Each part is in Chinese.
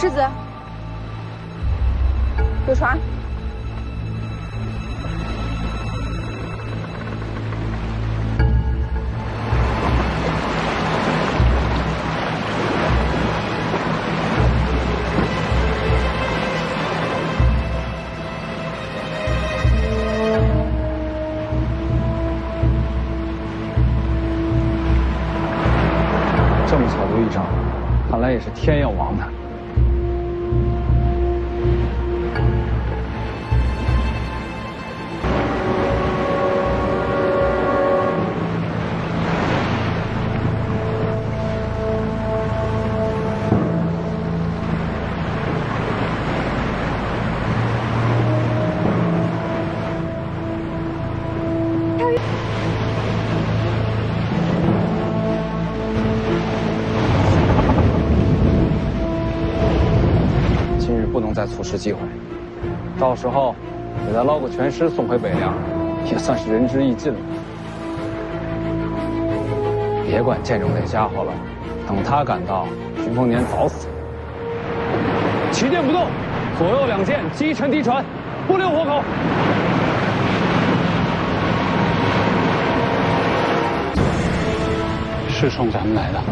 世子，有传。这么巧就遇上了，看来也是天要亡他。 不能再错失机会，到时候给他捞个全尸送回北凉，也算是仁至义尽了。别管建州那家伙了，等他赶到，徐丰年早死了。旗舰不动，左右两舰击沉敌船，不留活口。是冲咱们来的。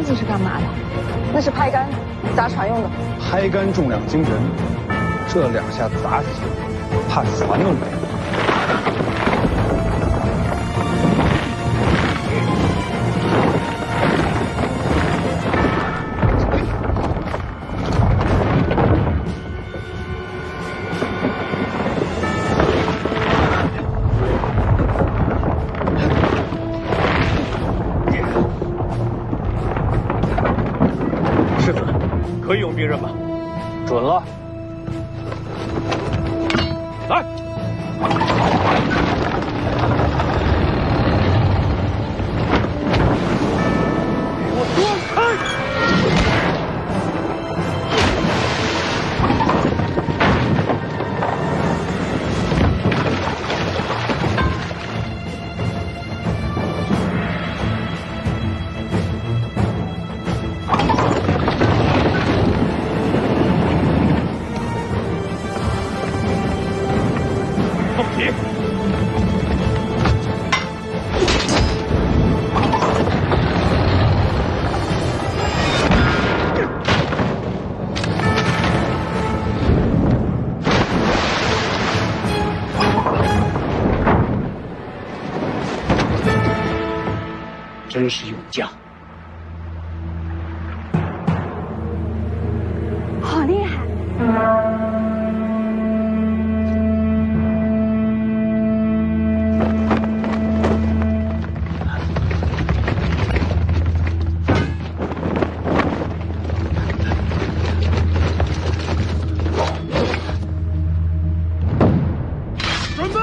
这是干嘛的？那是拍杆，砸船用的。拍杆重量惊人，这两下砸下去，怕船都没了。可以用兵刃吗？准了。来。给我躲开！真是勇将，好厉害！准备！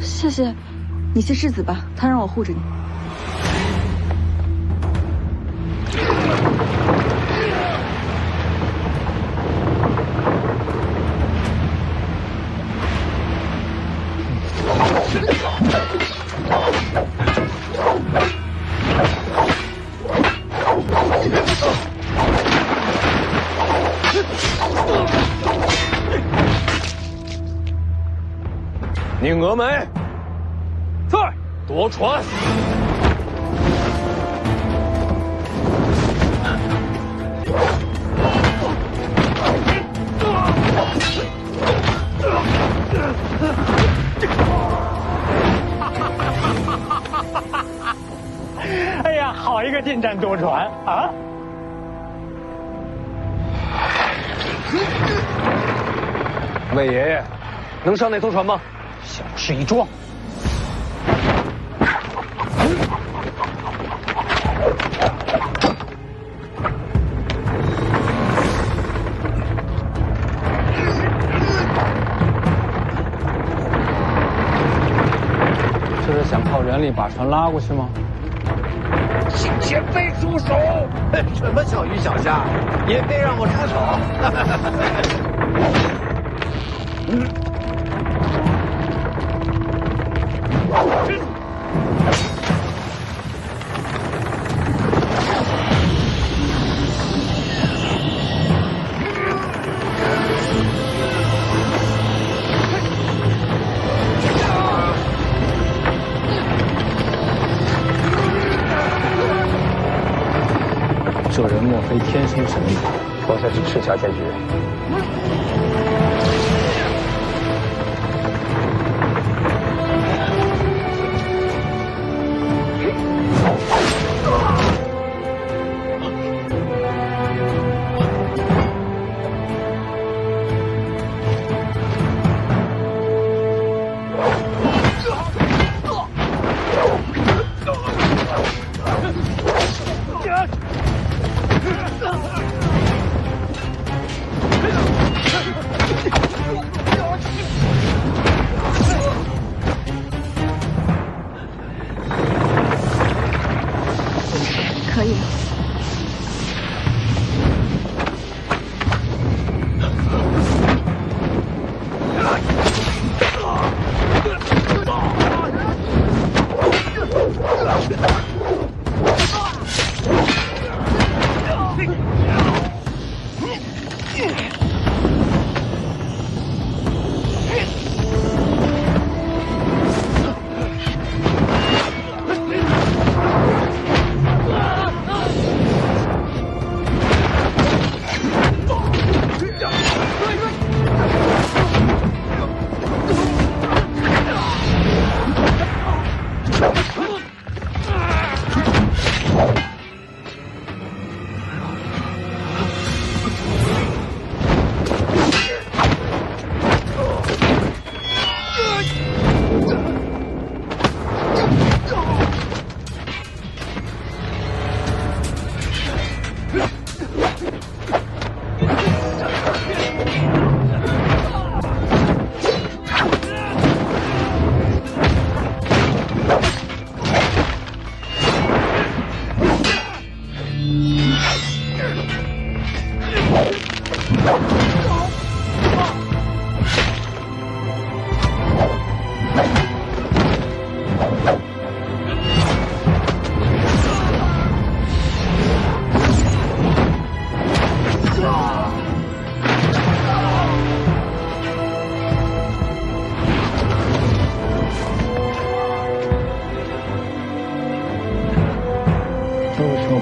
谢谢，你是世子吧？他让我护着你。明峨眉，在夺船。哎呀，好一个近战夺船啊！魏爷爷，能上那艘船吗？小事一桩。这是想靠人力把船拉过去吗？请前辈出手！什么小鱼小虾，也别让我出手！这人莫非天生神力？我才是赤霞剑诀。可以了。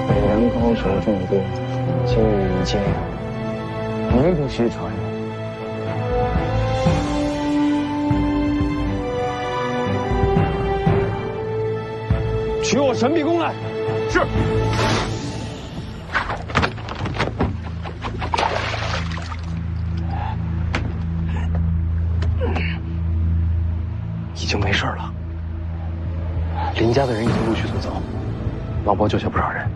北洋高手众多，今日一见，名不虚传。取我神臂弓来！是。已经没事了，林家的人已经陆续走，老伯救下不少人。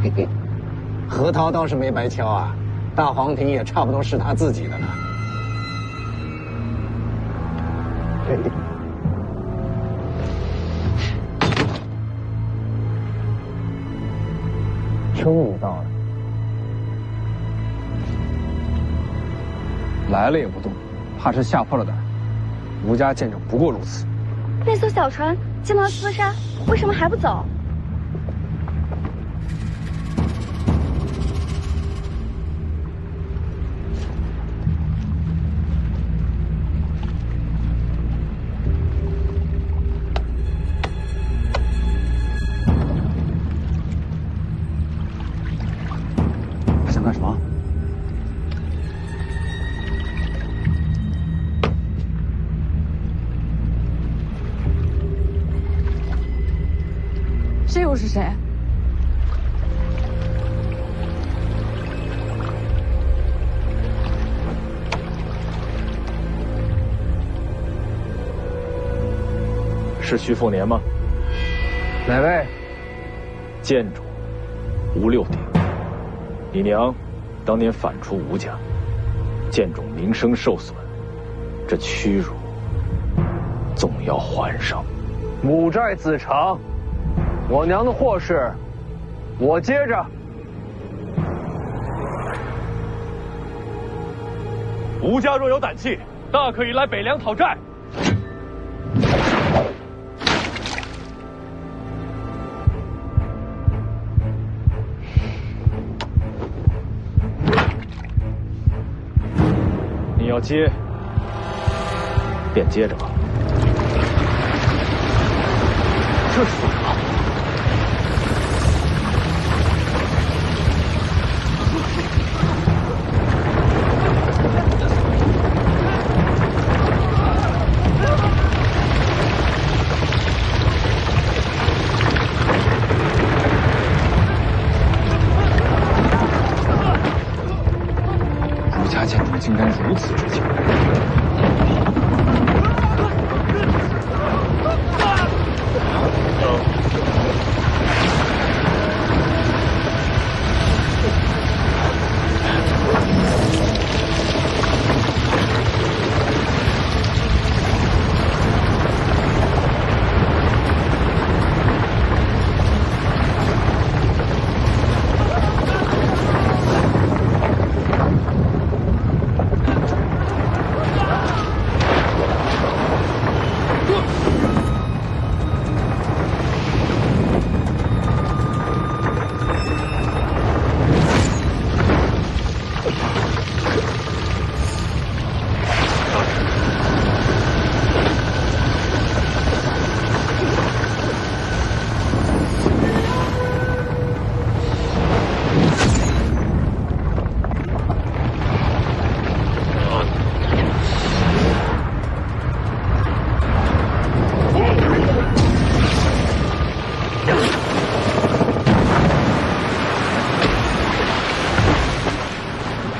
嘿嘿，核桃倒是没白敲啊，大黄庭也差不多是他自己的了。嘿嘿。终于到了。来了也不动，怕是吓破了胆。吴家见证不过如此。那艘小船进了厮杀，为什么还不走？想干什么？这又是谁？是徐凤年吗？哪位？剑主吴六鼎，你娘当年反出吴家，剑主名声受损，这屈辱总要还上。母债子偿，我娘的祸事，我接着。吴家若有胆气，大可以来北凉讨债。你要接，便接着吧。这是做什么？吴家剑主竟然如此之强！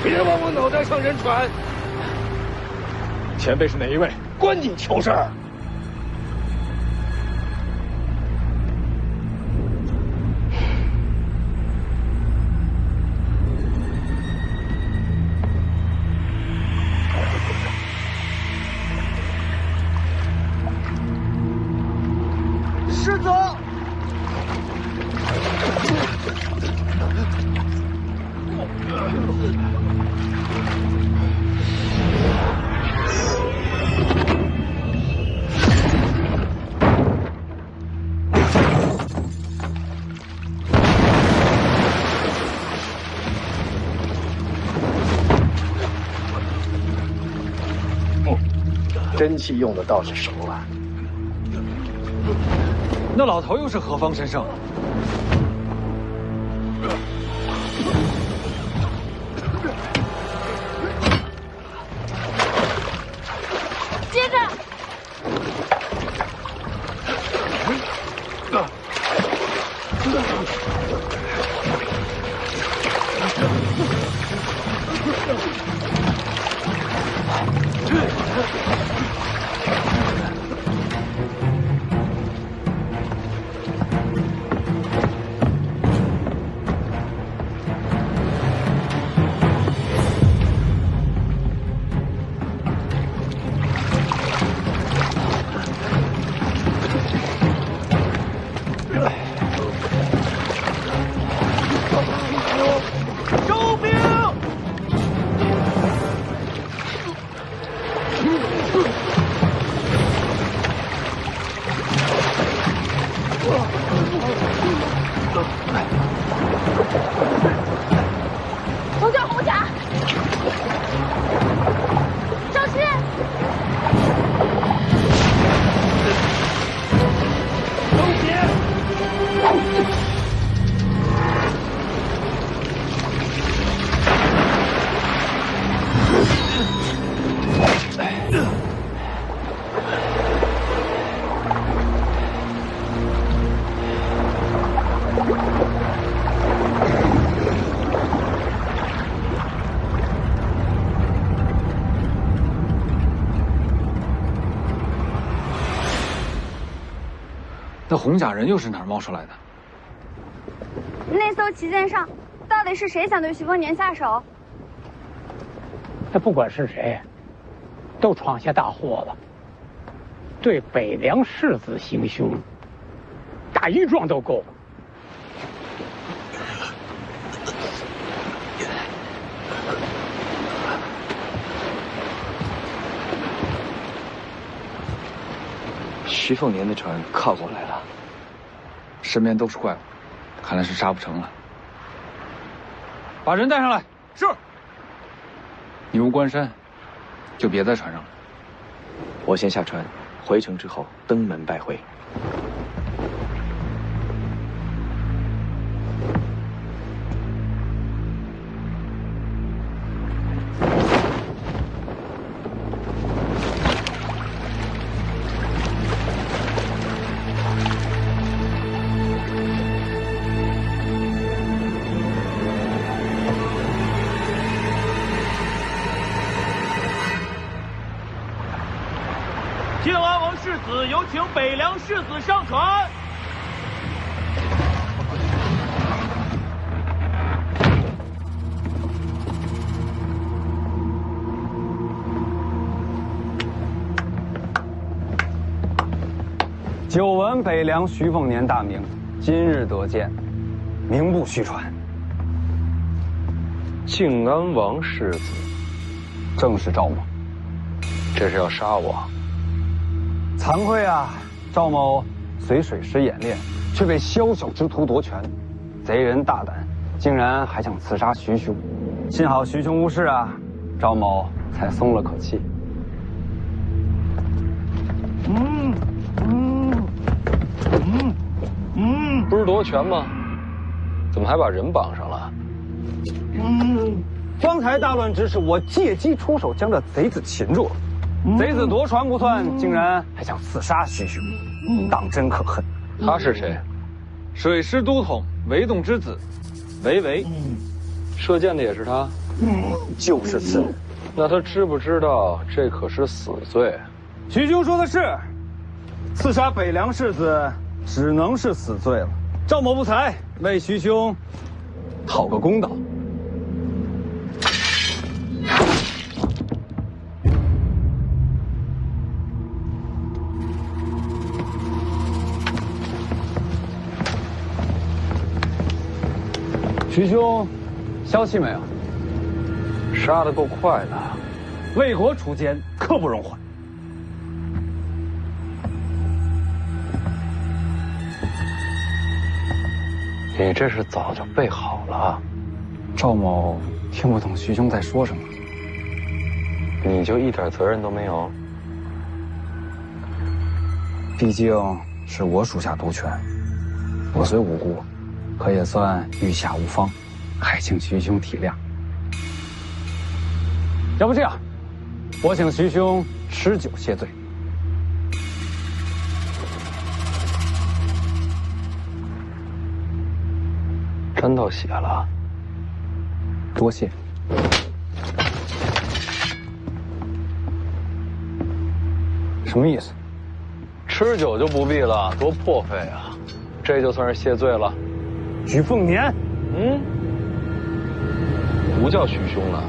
别往我脑袋上扔船！前辈是哪一位？关你球事儿！师祖。真气用的倒是熟啊！那老头又是何方神圣？接着。红甲，红甲，赵鑫，周杰。那红甲人又是哪儿冒出来的？那艘旗舰上，到底是谁想对徐丰年下手？那不管是谁，都闯下大祸了。对北凉世子行凶，打一桩都够。徐凤年的船靠过来了，身边都是怪物，看来是杀不成了。把人带上来。是。你入关山，就别在船上了。我先下船，回城之后登门拜会。靖安王世子有请北凉世子上船。久闻北凉徐凤年大名，今日得见，名不虚传。靖安王世子，正是赵某。这是要杀我？惭愧啊，赵某随水师演练，却被宵小之徒夺权，贼人大胆，竟然还想刺杀徐兄。幸好徐兄无事啊，赵某才松了口气。不是夺权吗？怎么还把人绑上了？方才大乱之时，我借机出手将这贼子擒住了。贼子夺船不算，竟然还想刺杀徐兄，当真可恨。他是谁？水师都统韦栋之子，韦唯。射箭的也是他？就是此人。那他知不知道这可是死罪？徐兄说的是，刺杀北凉世子只能是死罪了。赵某不才，为徐兄讨个公道。徐兄，消息没有？杀得够快的。为国除奸，刻不容缓。你这是早就备好了。赵某听不懂徐兄在说什么。你就一点责任都没有？毕竟是我属下独权，我虽无辜，可也算御下无方，还请徐兄体谅。要不这样，我请徐兄吃酒谢罪。沾到血了，多谢。什么意思？吃酒就不必了，多破费啊！这就算是谢罪了。徐凤年，不叫徐兄了。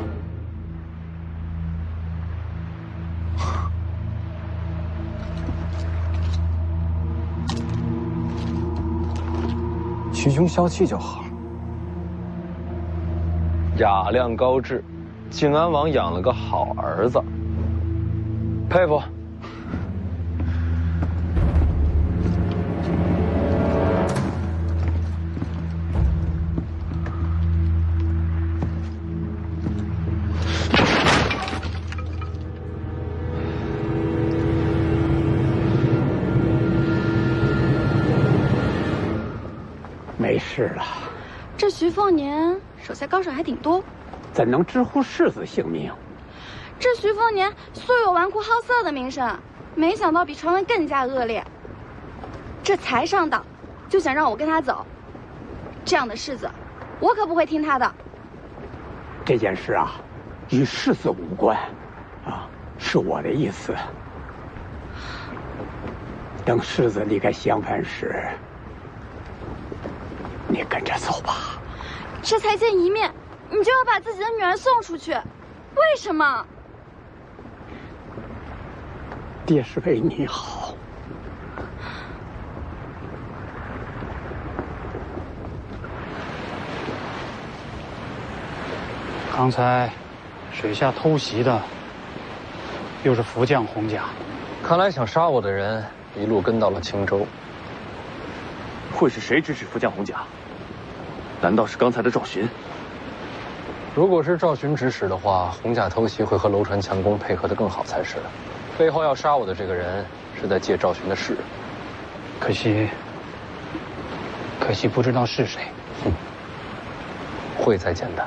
徐兄消气就好。雅量高致，靖安王养了个好儿子，佩服。没事了。这徐凤年手下高手还挺多，怎能直呼世子性命？这徐凤年素有纨绔好色的名声，没想到比传闻更加恶劣。这才上岛，就想让我跟他走，这样的世子，我可不会听他的。这件事啊，与世子无关，啊，是我的意思。等世子离开襄樊时，你跟着走吧。这才见一面，你就要把自己的女儿送出去，为什么？爹是为你好。刚才水下偷袭的又是福将洪家，看来想杀我的人一路跟到了青州。会是谁指使福将洪家？难道是刚才的赵寻？如果是赵寻指使的话，洪家偷袭会和楼船强攻配合得更好才是。背后要杀我的这个人是在借赵寻的势。可惜不知道是谁。哼，会再见的。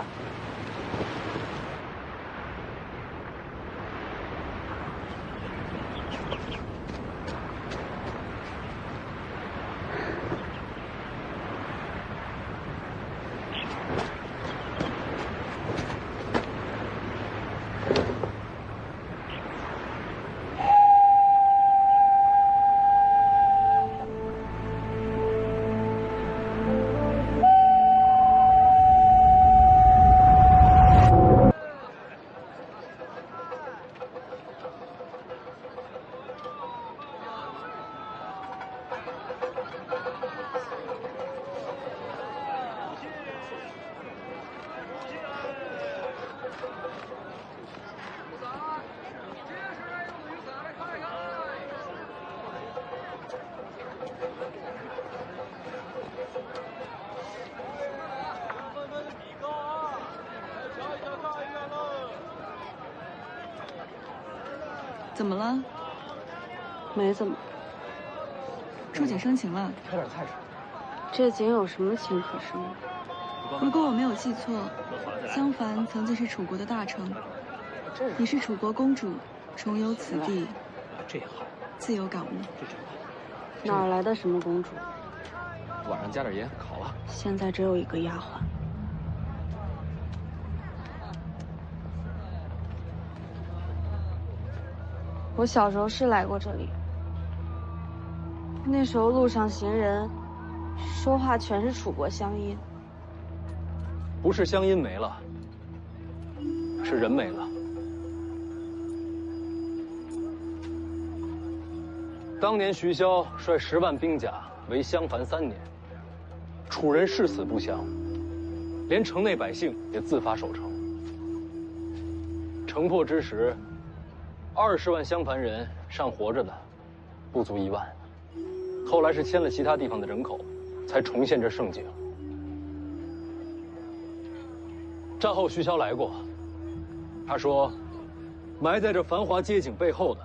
怎么了？没怎么。出警生情了。挑点菜吃。这井有什么情可生的？如果我没有记错，襄樊曾经是楚国的大城。你是楚国公主，重游此地，这好，自有感悟。哪来的什么公主？晚上加点盐，烤了。现在只有一个丫鬟。我小时候是来过这里，那时候路上行人说话全是楚国乡音。不是乡音没了，是人没了。当年徐骁率10万兵甲围襄樊3年，楚人誓死不降，连城内百姓也自发守城。城破之时，20万襄樊人尚活着的不足1万，后来是迁了其他地方的人口，才重现这盛景。战后徐骁来过，他说，埋在这繁华街景背后的，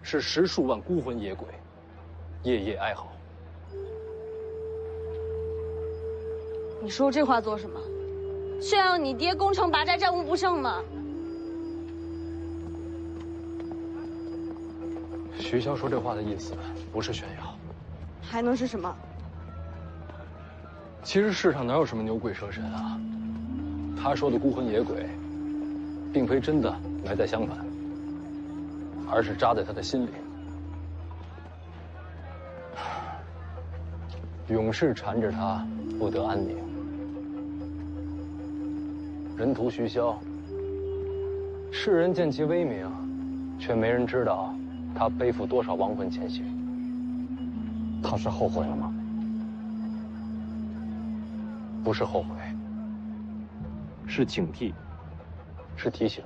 是10数万孤魂野鬼，夜夜哀嚎。你说这话做什么？炫耀你爹攻城拔寨、战无不胜吗？徐骁说这话的意思不是炫耀，还能是什么？其实世上哪有什么牛鬼蛇神啊？他说的孤魂野鬼，并非真的埋在襄樊，而是扎在他的心里。永世缠着他，不得安宁。人屠徐骁，世人见其威名，却没人知道他背负多少亡魂前行。他是后悔了吗？不是后悔，是警惕，是提醒，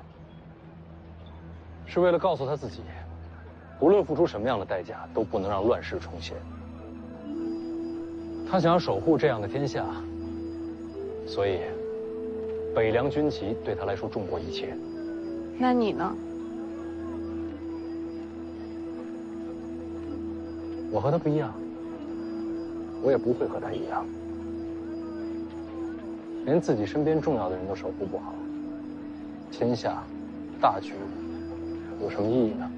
是为了告诉他自己，无论付出什么样的代价，都不能让乱世重现。他想要守护这样的天下，所以北凉军旗对他来说重过一切。那你呢？我和他不一样，我也不会和他一样。连自己身边重要的人都守护不好，天下大局有什么意义呢？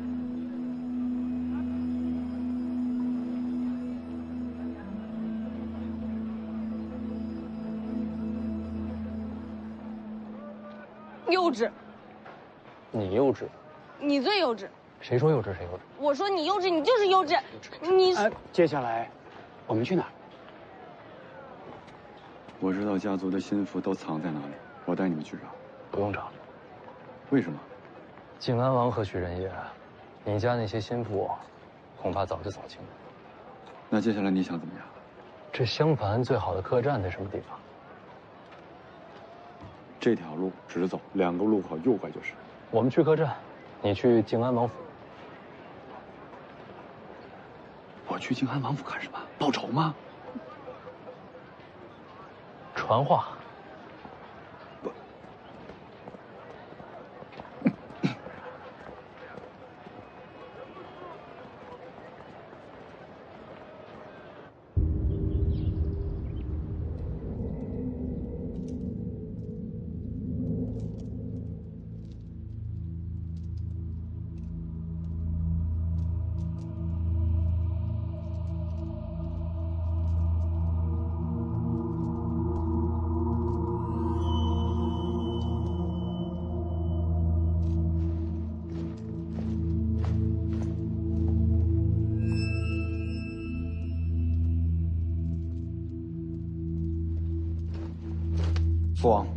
幼稚，你幼稚，你最幼稚。谁说幼稚谁幼稚？我说你幼稚，你就是幼稚。你接下来我们去哪儿？我知道家族的心腹都藏在哪里，我带你们去找。不用找。为什么？靖安王何许人也？你家那些心腹，恐怕早就扫清了。那接下来你想怎么样？这襄樊最好的客栈在什么地方？这条路直走，2个路口右拐就是。我们去客栈，你去靖安王府。我去靖安王府干什么？报仇吗？传话。父王，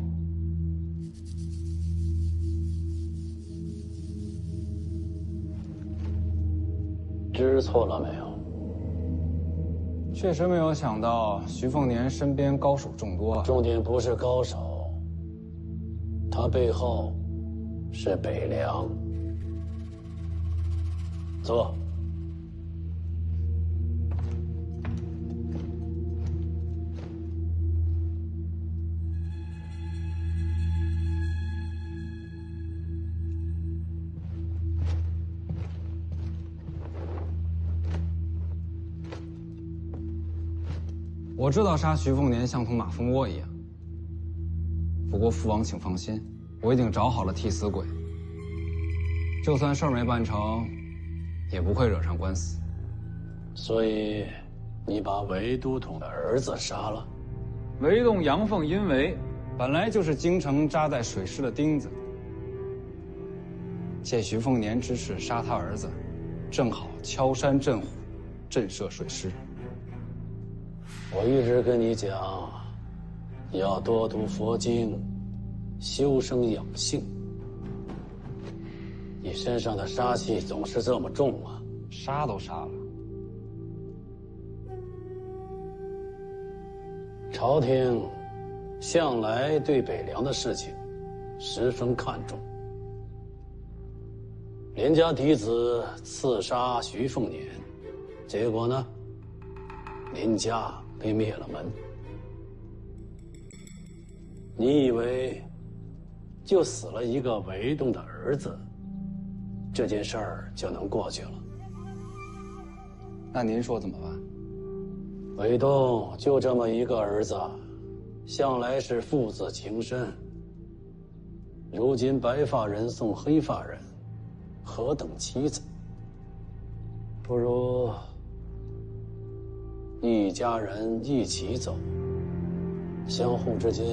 知错了没有？确实没有想到徐凤年身边高手众多。重点不是高手，他背后是北凉。坐。我知道杀徐凤年像同马蜂窝一样，不过父王请放心，我已经找好了替死鬼。就算事儿没办成，也不会惹上官司。所以，你把韦都统的儿子杀了？韦洞阳奉阴违，本来就是京城扎在水师的钉子。借徐凤年之势杀他儿子，正好敲山震虎，震慑水师。我一直跟你讲，要多读佛经，修身养性。你身上的杀气总是这么重啊！杀都杀了。朝廷向来对北凉的事情十分看重。连家嫡子刺杀徐凤年，结果呢，林家被灭了门。你以为就死了一个韦洞的儿子，这件事儿就能过去了？那您说怎么办？韦洞就这么一个儿子，向来是父子情深。如今白发人送黑发人，何等凄惨！不如一家人一起走，相互之间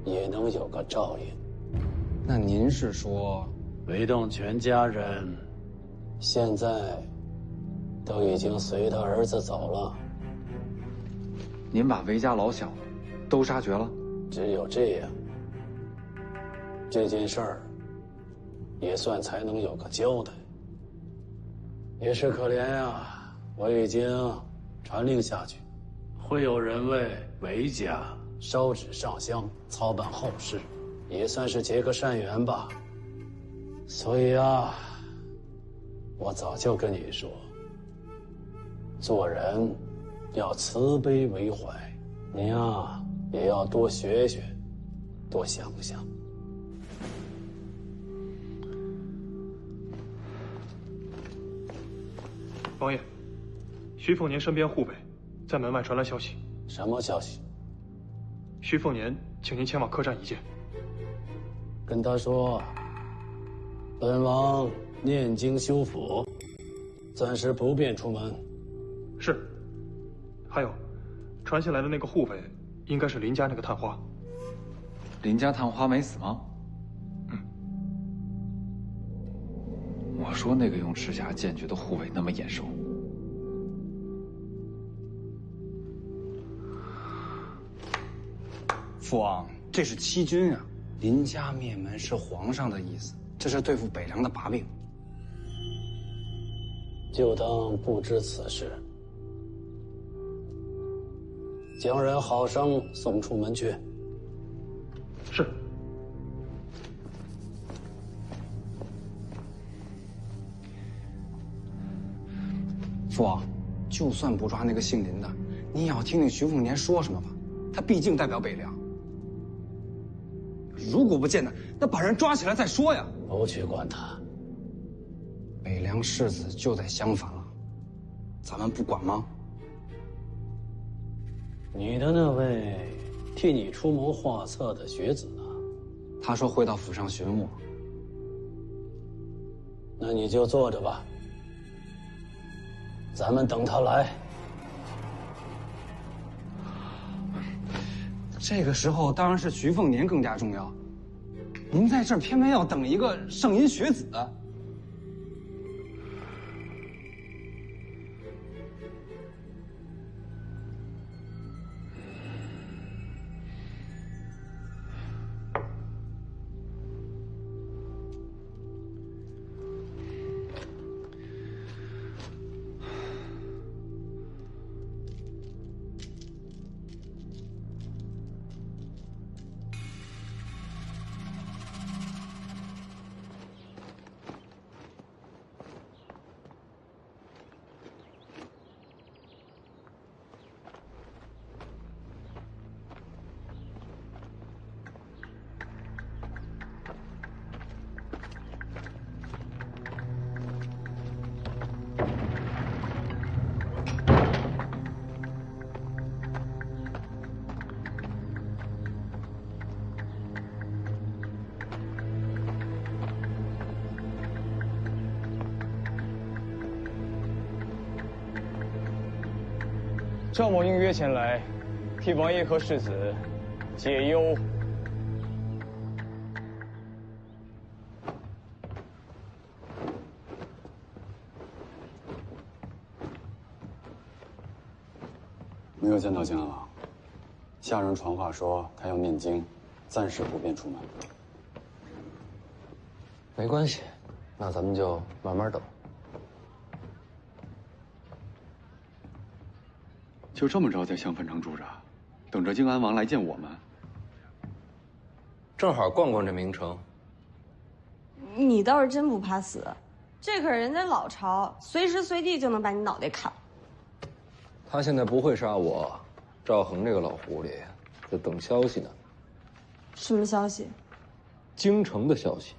也能有个照应。那您是说，韦洞全家人现在都已经随他儿子走了？您把韦家老小都杀绝了？只有这样，这件事儿也算才能有个交代。也是可怜呀，我已经传令下去，会有人为韦家烧纸上香，操办后事，也算是结个善缘吧。所以啊，我早就跟你说，做人要慈悲为怀，你呀也要多学学，多想想。王爷，徐凤年身边护卫在门外传来消息。什么消息？徐凤年，请您前往客栈一见。跟他说，本王念经修福，暂时不便出门。是。还有，传下来的那个护卫，应该是林家那个探花。林家探花没死吗？我说那个用赤霞剑诀的护卫那么眼熟。父王，这是欺君啊！林家灭门是皇上的意思，这是对付北凉的把柄。就当不知此事，将人好生送出门去。是。父王，就算不抓那个姓林的，你也要听听徐凤年说什么吧。他毕竟代表北凉。如果不见他，那把人抓起来再说呀。不去管他。北凉世子就在襄樊了，咱们不管吗？你的那位替你出谋划策的学子呢？他说会到府上寻我。那你就坐着吧，咱们等他来。这个时候当然是徐凤年更加重要。您在这儿偏偏要等一个圣阴学子。赵某应约前来，替王爷和世子解忧。没有见到江王，下人传话说他要念经，暂时不便出门。没关系，那咱们就慢慢等。就这么着在襄樊城住着，等着靖安王来见我们。正好逛逛这名城。你倒是真不怕死，这可是人家老巢，随时随地就能把你脑袋砍。他现在不会杀我，赵恒这个老狐狸在等消息呢。什么消息？京城的消息。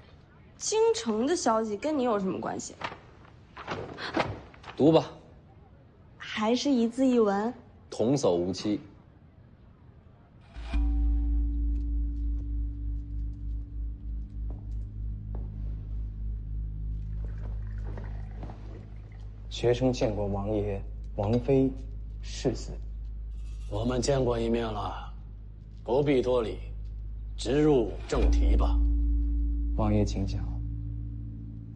京城的消息跟你有什么关系？读吧。还是一字一文。童叟无欺。学生见过王爷、王妃、世子。我们见过一面了，不必多礼，直入正题吧。王爷请讲。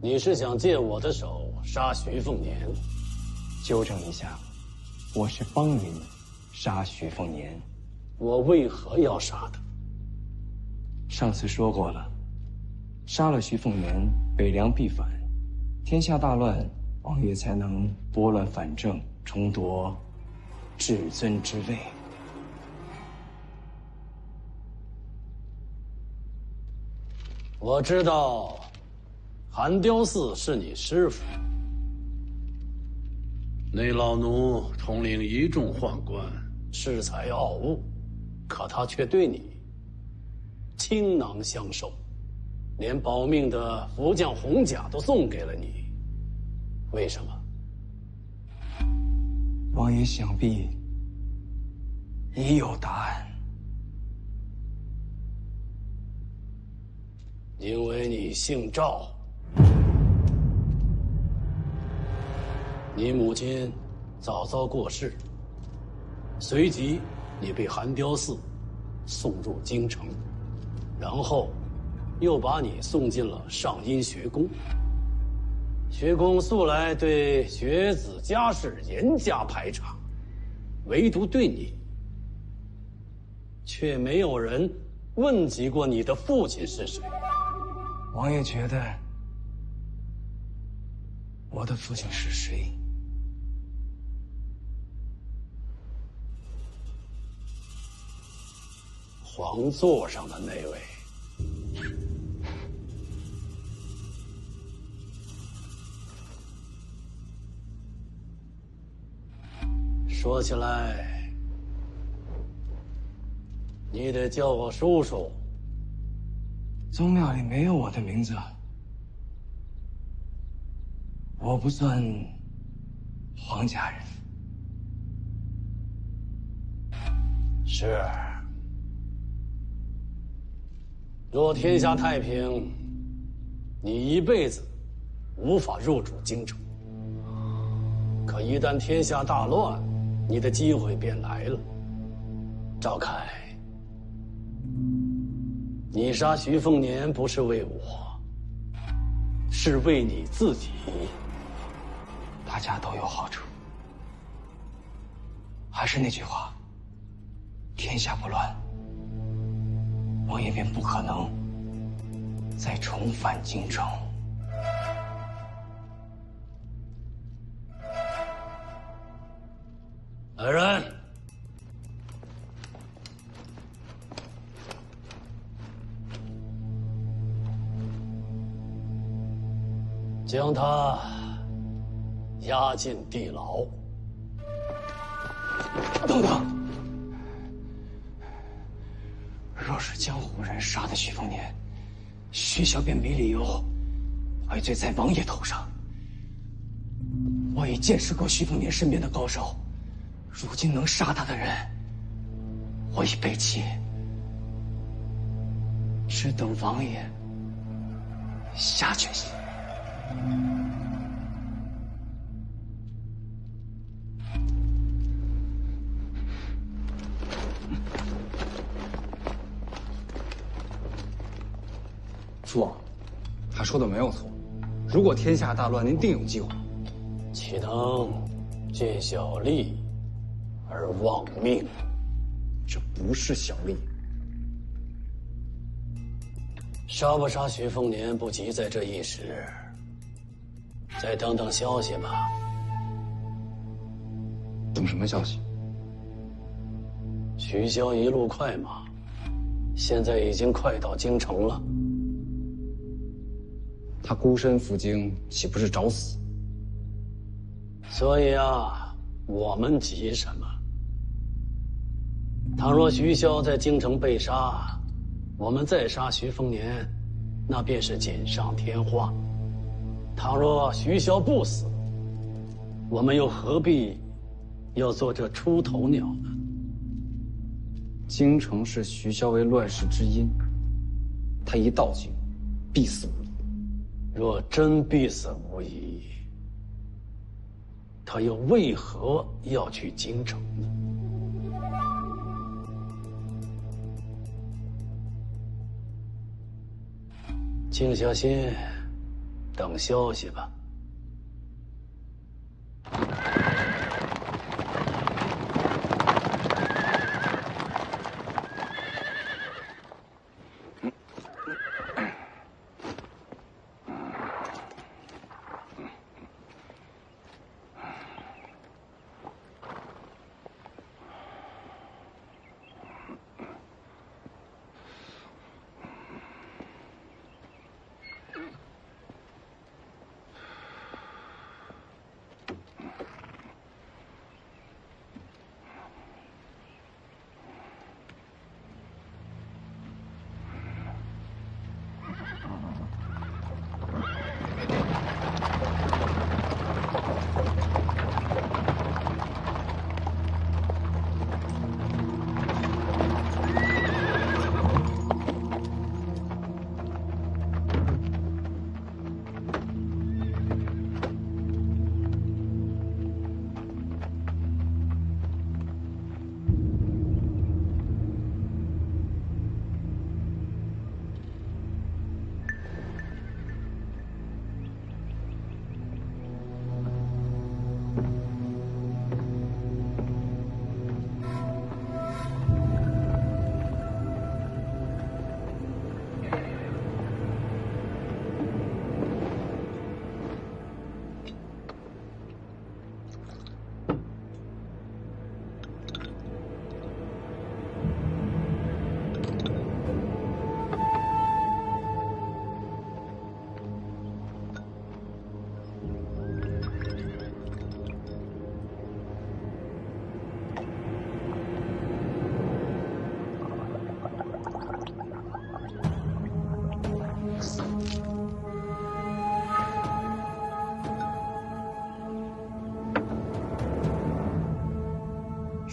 你是想借我的手杀徐凤年？纠正一下，我是帮您杀徐凤年。我为何要杀他？上次说过了，杀了徐凤年，北凉必反，天下大乱，王爷才能拨乱反正，重夺至尊之位。我知道，寒雕寺是你师傅。那老奴统领一众宦官，恃才傲物，可他却对你倾囊相授，连保命的福将红甲都送给了你。为什么？王爷想必已有答案。因为你姓赵，你母亲早早过世，随即你被寒雕寺送入京城，然后又把你送进了上阴学宫。学宫素来对学子家世严加排场，唯独对你，却没有人问及过你的父亲是谁。王爷觉得我的父亲是谁？皇座上的那位。说起来，你得叫我叔叔。宗庙里没有我的名字，我不算皇家人。是。若天下太平，你一辈子无法入主京城。可一旦天下大乱，你的机会便来了。赵凯，你杀徐凤年不是为我，是为你自己。大家都有好处。还是那句话，天下不乱，王爷便不可能再重返京城。来人，将他押进地牢。等等，若是江湖人杀的徐凤年，徐骁便没理由怪罪在王爷头上。我已见识过徐凤年身边的高手，如今能杀他的人，我已背弃，只等王爷下决心。父王，他说的没有错。如果天下大乱，您定有机会。岂能见小利而忘命？这不是小利。杀不杀徐凤年不急在这一时，再等等消息吧。等什么消息？徐骁一路快马，现在已经快到京城了。他孤身赴京，岂不是找死？所以啊，我们急什么？倘若徐骁在京城被杀，我们再杀徐凤年，那便是锦上添花。倘若徐骁不死，我们又何必要做这出头鸟呢？京城视徐骁为乱世之因，他一到京，必死无疑。若真必死无疑，他又为何要去京城呢？静下心，等消息吧。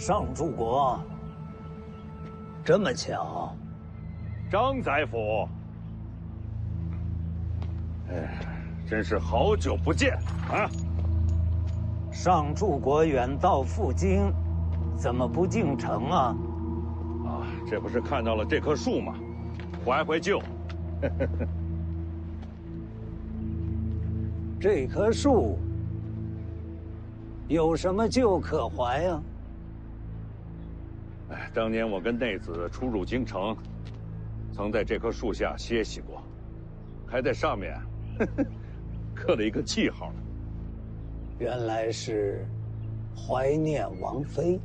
上柱国，这么巧。张宰辅，真是好久不见啊！上柱国远道赴京，怎么不进城啊？啊，这不是看到了这棵树吗？怀旧。这棵树有什么旧可怀呀？当年我跟内子出入京城，曾在这棵树下歇息过，还在上面刻了一个记号呢。原来是怀念王妃。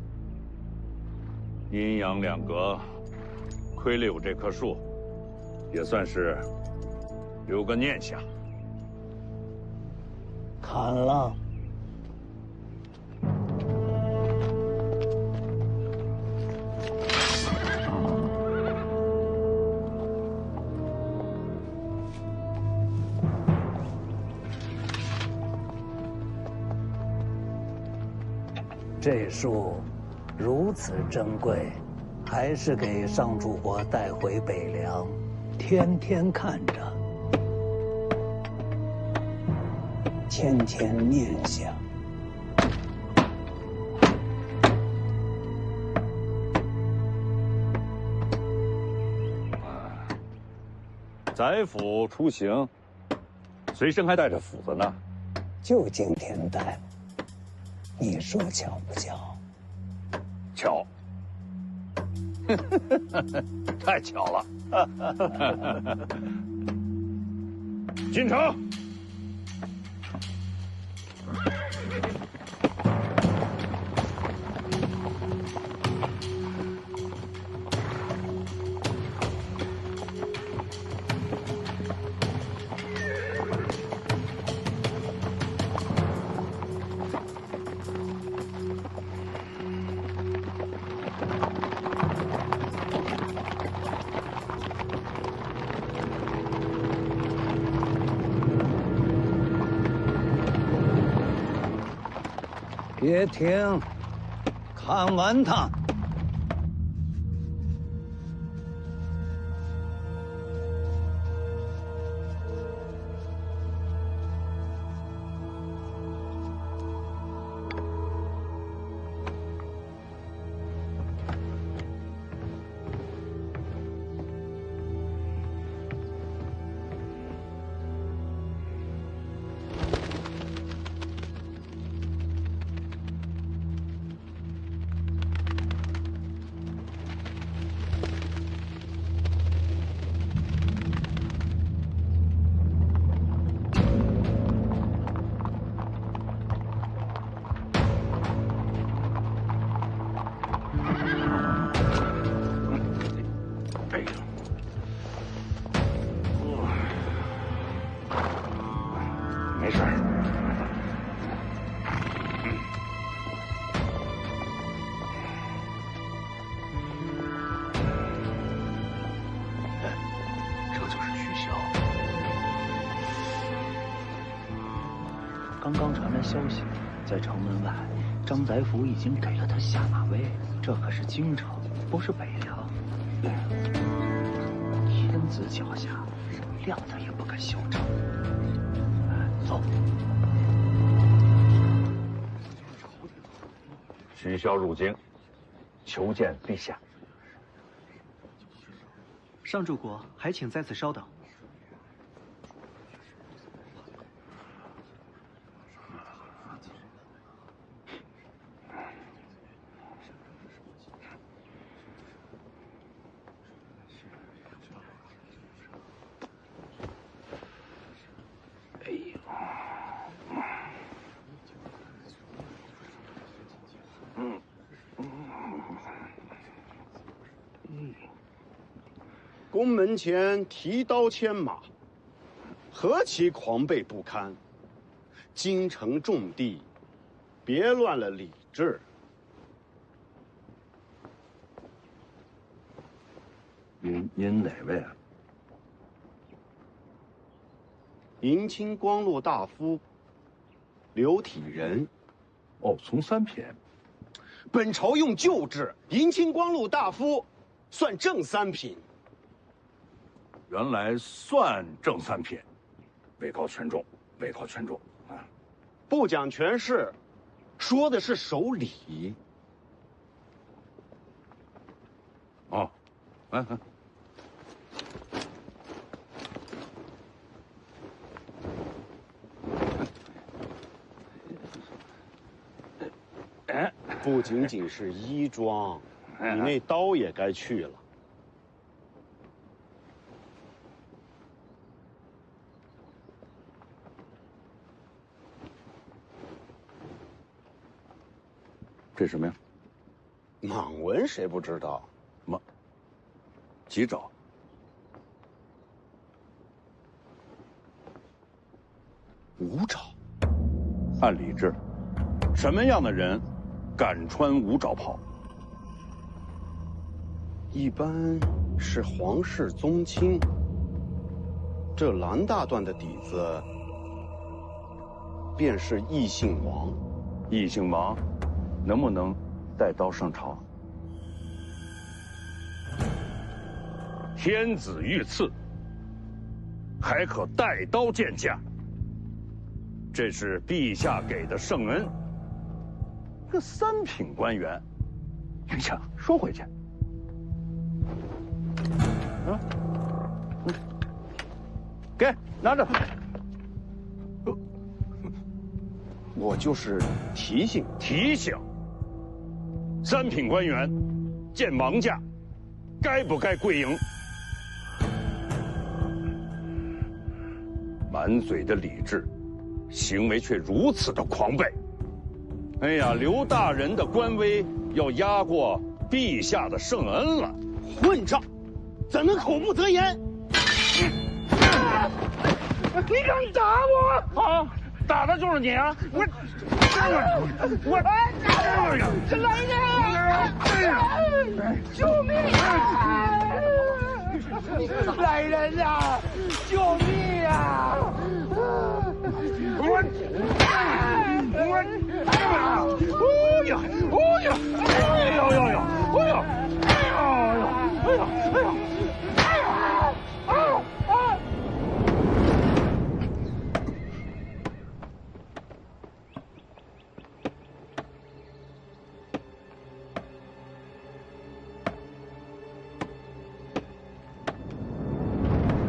阴阳两隔，亏了有这棵树，也算是留个念想。砍了。这树如此珍贵，还是给上柱国带回北凉，天天看着，天天念想。宰辅出行，随身还带着斧子呢。就今天带。你说巧不巧？巧，太巧了。进城。别停，看完它。没事。这就是徐骁。刚刚传来消息，在城门外，张宰辅已经给了他下马威。这可是京城，不是北凉。天子脚下，料子也不敢嚣张。走。徐骁入京，求见陛下。上柱国，还请在此稍等。宫门前提刀牵马，何其狂悖不堪！京城重地，别乱了礼制。您哪位啊？迎亲光禄大夫刘体仁。哦，从三品。本朝用旧制，迎亲光禄大夫算正三品。原来算正三品，位高权重，位高权重啊！不讲权势，说的是守礼。哦，来。不仅仅是衣装，你那刀也该去了。这什么呀？蟒纹谁不知道？几爪？五爪。按礼制，什么样的人敢穿五爪袍？一般是皇室宗亲。这蓝大段的底子，便是异姓王。异姓王，能不能带刀上朝？天子御赐，还可带刀见驾。这是陛下给的圣恩。这三品官员，云强，收回去。给，拿着。我就是提醒。三品官员见王驾，该不该跪迎？满嘴的礼制，行为却如此的狂悖。哎呀，刘大人的官威要压过陛下的圣恩了。混账，怎能口不择言？你敢打我？啊，打的就是你啊！我，救命啊！来人呐！救命啊！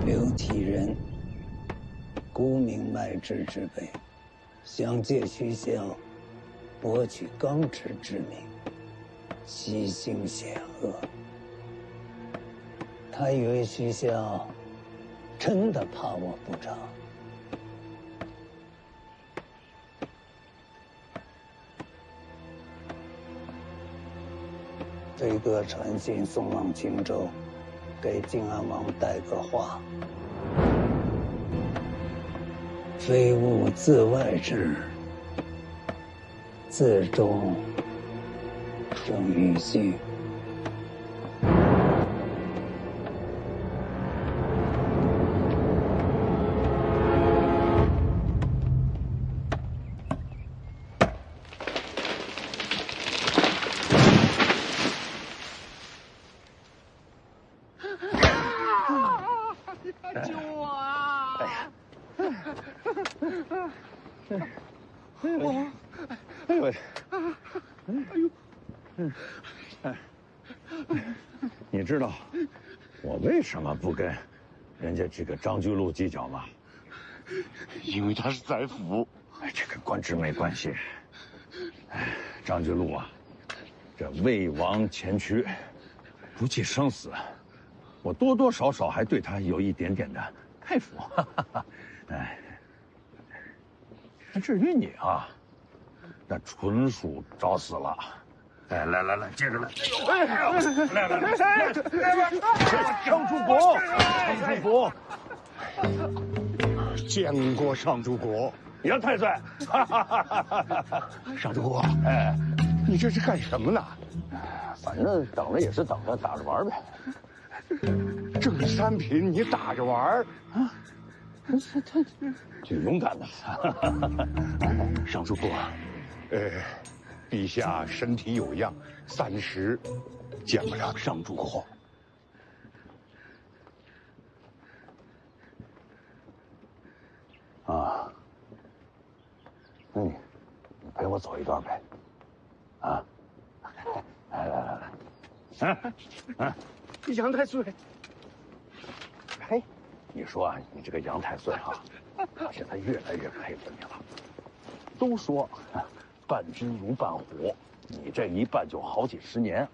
刘体仁，孤名脉之之辈，想借徐骁博取刚直之名，其行险恶。他以为徐骁真的怕我不成？飞鸽传信送往荆州，给靖安王带个话：非物自外之，自中生于心。救我啊！哎呦！你知道我为什么不跟人家这个张居禄计较吗？因为他是宰辅。这跟官职没关系。张居禄啊，这为王前驱，不计生死，我多多少少还对他有一点点的佩服。至于你啊，那纯属找死了。来，接着来。来，上主国，见过上主国。杨太岁，上主国，你这是干什么呢？反正等着也是等着，打着玩呗。正三品你打着玩啊？挺勇敢的。上主国，陛下身体有恙，暂时见不了上主后。啊，那你陪我走一段呗，啊，来，杨太岁，嘿，你说啊，你这个杨太岁哈，我现在越来越佩服你了。都说伴君如伴虎，你这一伴就好几十年，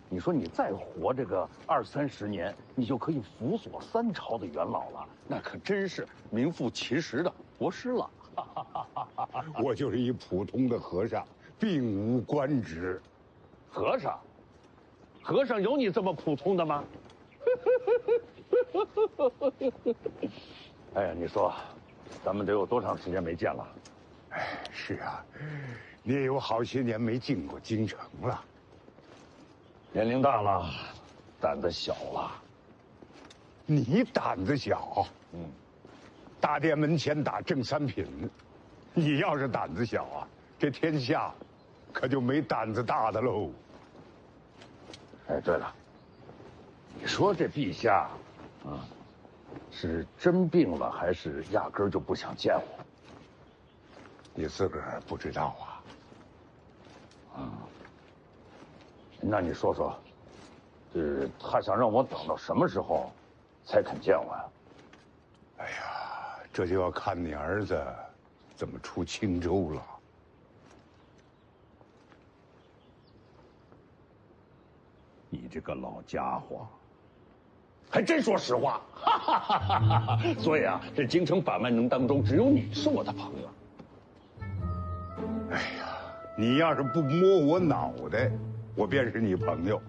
你说你再活这个20-30年，你就可以辅佐3朝的元老了，那可真是名副其实的国师了。我就是一普通的和尚，并无官职。和尚？和尚有你这么普通的吗？哎呀，你说，咱们得有多长时间没见了？哎，是啊，你也有好些年没进过京城了。年龄大了，胆子小了。你胆子小？大殿门前打正三品，你要是胆子小啊，这天下可就没胆子大的喽。哎，对了，你说这陛下，是真病了，还是压根儿就不想见我？你自个儿不知道啊？那你说说，他想让我等到什么时候才肯见我呀？哎呀，这就要看你儿子怎么出青州了。你这个老家伙，还真说实话，所以啊，这京城百万人当中，只有你是我的朋友。哎呀，你要是不摸我脑袋，我便是你朋友。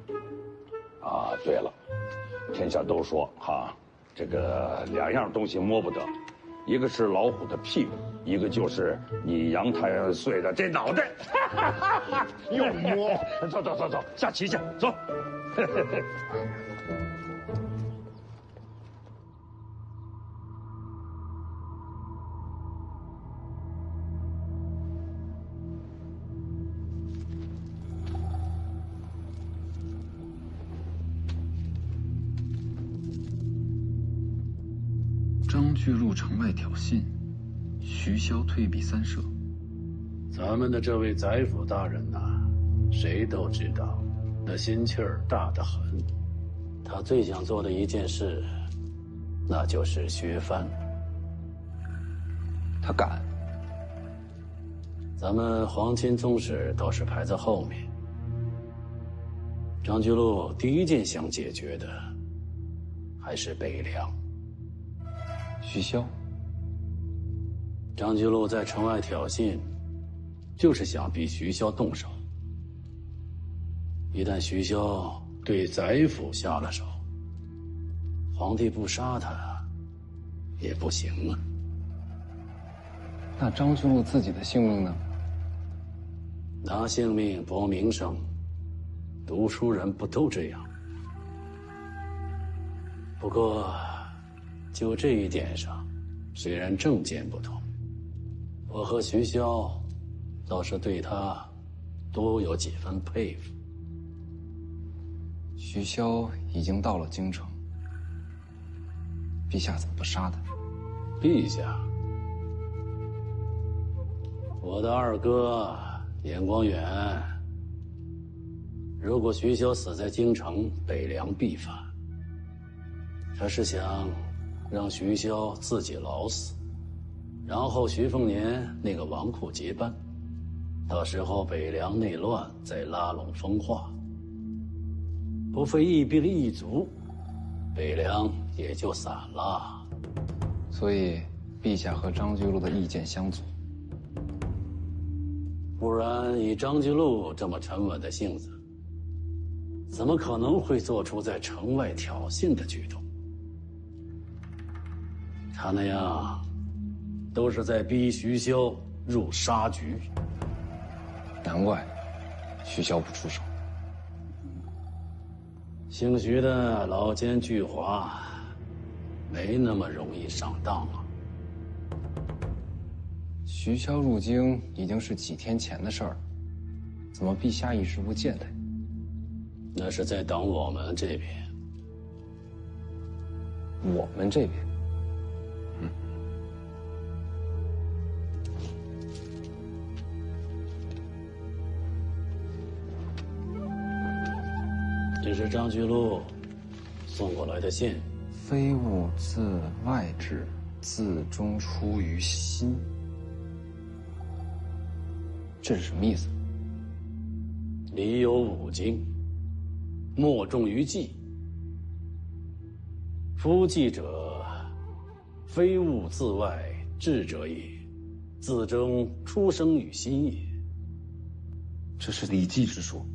啊，对了，天下都说哈，这个2样东西摸不得，一个是老虎的屁股，一个就是你杨太岁的这脑袋。又摸，走，下棋去，走。张巨鹿城外挑衅，徐骁退避三舍。咱们的这位宰辅大人呐，谁都知道，那心气儿大得很。他最想做的一件事，那就是削藩。他敢？咱们皇亲宗室倒是排在后面。张居禄第一件想解决的，还是北凉。徐骁。张居禄在城外挑衅，就是想逼徐骁动手。一旦徐骁对宰辅下了手，皇帝不杀他也不行啊。那张居禄自己的性命呢？拿性命搏名声，读书人不都这样？不过，就这一点上，虽然政见不同，我和徐骁倒是对他多有几分佩服。徐骁已经到了京城，陛下怎么不杀他？陛下，我的二哥严光远，如果徐骁死在京城，北凉必反。他是想让徐骁自己老死，然后徐凤年那个纨绔接班，到时候北凉内乱再拉拢风化，不费一兵一卒，北凉也就散了。所以，陛下和张居禄的意见相左。不然，以张居禄这么沉稳的性子，怎么可能会做出在城外挑衅的举动？他那样，都是在逼徐骁入杀局。难怪，徐骁不出手。姓徐的老奸巨猾，没那么容易上当啊。徐骁入京已经是几天前的事儿，怎么陛下一直不见他？那是在等我们这边。我们这边。 这是张居禄送过来的信。非物自外至，自中出于心。这是什么意思？礼有五经，莫重于祭。夫祭者，非物自外至者也，自中出生于心也。这是《礼记》之说。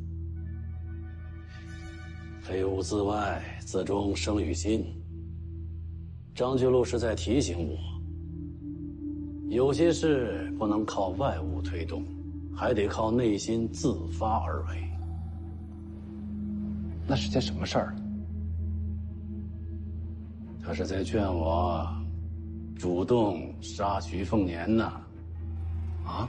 非物自外，自中生于心。张居禄是在提醒我，有些事不能靠外物推动，还得靠内心自发而为。那是件什么事儿？他是在劝我主动杀徐凤年呢。啊？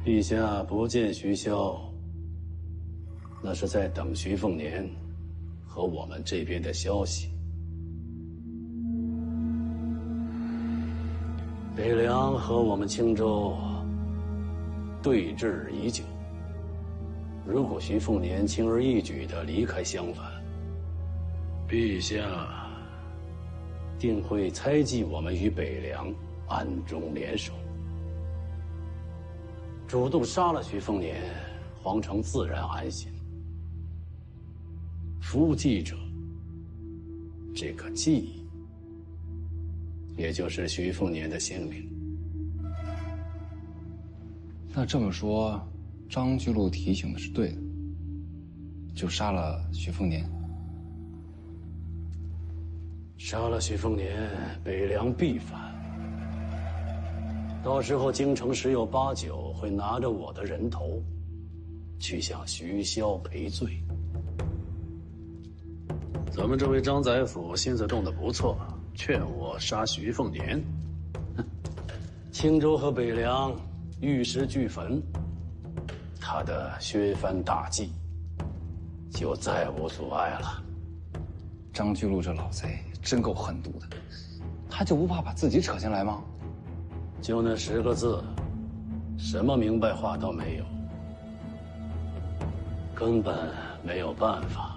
陛下不见徐骁。 那是在等徐凤年和我们这边的消息。北凉和我们青州对峙已久，如果徐凤年轻而易举地离开襄樊，陛下定会猜忌我们与北凉暗中联手，主动杀了徐凤年，皇城自然安心。 夫祭者，这个祭，也就是徐凤年的性命。那这么说，张居禄提醒的是对的，就杀了徐凤年。杀了徐凤年，北凉必反。到时候京城十有八九会拿着我的人头，去向徐骁赔罪。 咱们这位张宰辅心思动得不错，劝我杀徐凤年。青州和北凉玉石俱焚，他的削藩大计就再无阻碍了。张居禄这老贼真够狠毒的，他就不怕把自己扯进来吗？就那10个字，什么明白话都没有，根本没有办法。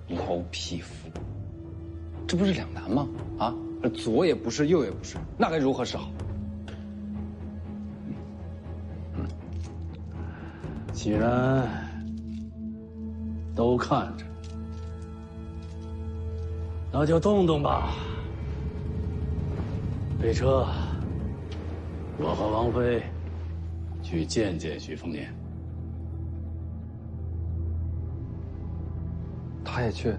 老匹夫，这不是两难吗？啊，左也不是，右也不是，那该如何是好？既然都看着，那就动动吧。备车，我和王妃去见见徐凤年。他也去。